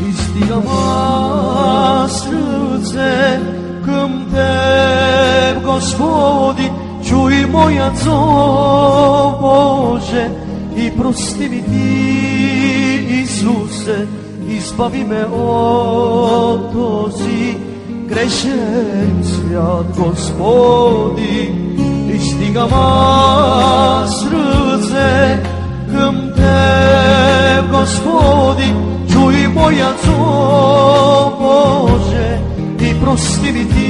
Издигам сърце към Теб, Господи, чуй моя зов, Боже, и прости ми Ти, Исусе, избави ме от този грешен свят, Господи. Издигам сърце към Теб, Господи, чуй моя зов, Боже, и прости ми Ти,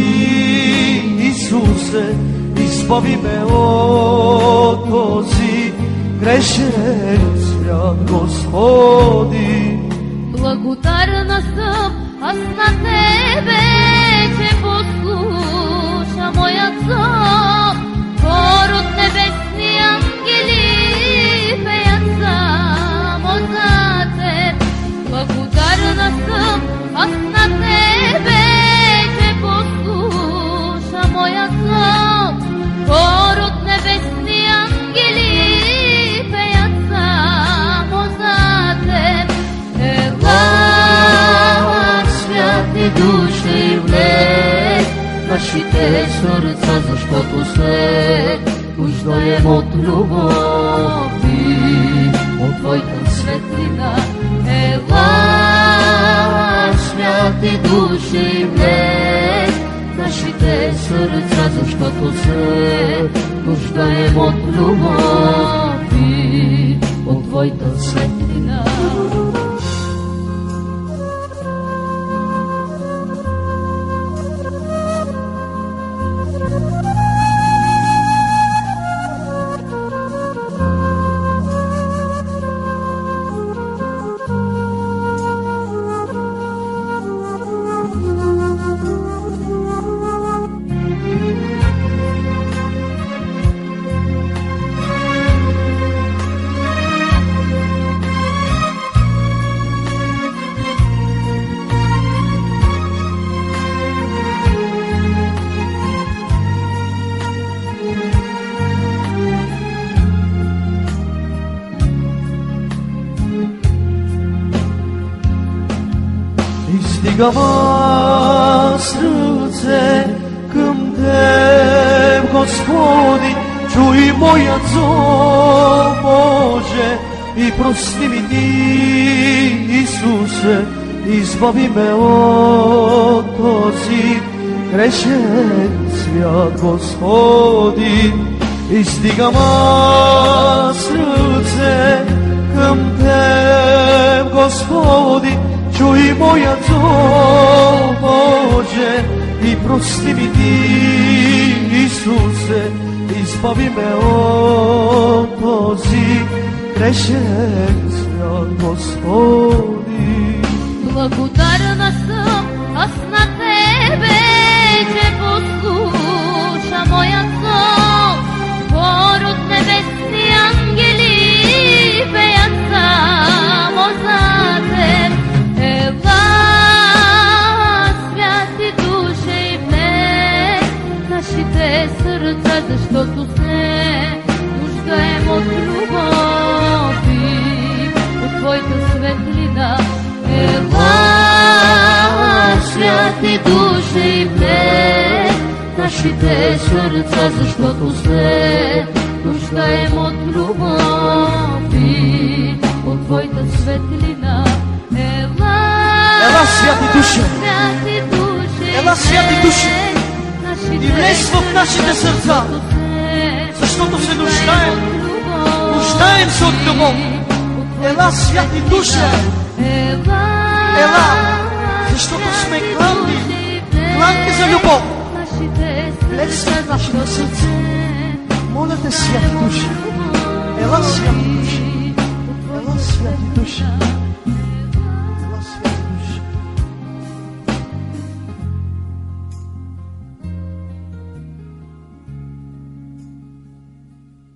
Исусе, избави ме от този грешен свят, Господи. Благодарна съм аз на Тебе, че послуша моя зов. Хор от небесни ангели пеят само за Теб. Благодарна съм аз на Тебе, че послуша моя зов. Хор от небесни ангели пеят само за Теб. Ела, святи души, влез нашите сърца, защото се нуждаем от любови, от Твоята светлина. Ела, святи души, влез нашите сърца, защото се нуждаем от любови, от Твоята светлина. Издигам сърце към Теб, Господи, чуй моя зов, Боже, и прости ми Ти, Исусе, избави ме от този грешен свят, Господи. Издигам сърце към Теб, Господи, чуй моя зов, Боже, и прости ми Ти, Исусе, избави ме от този грешен свят, Господи. Благодарна съм аз на Тебе, че послуша моя зов. Хор от небесни ангели пеят само за Теб. Ела, святи души, влез нашите сърца, защото се нуждаем от любови, от Твоята светлина. Ела, святи души, влез нашите сърца, защото се нуждаем от любови, от Твоята светлина. Ела, святи души, ела, святи души, и влез в нашите сърца, защото се нуждаем се от любов, Ела, святи душе! Ела! Защото сме кланки за любов! Блесни нашите сърца! Моля те, святи души! Ела, святи души! Ела, святи души!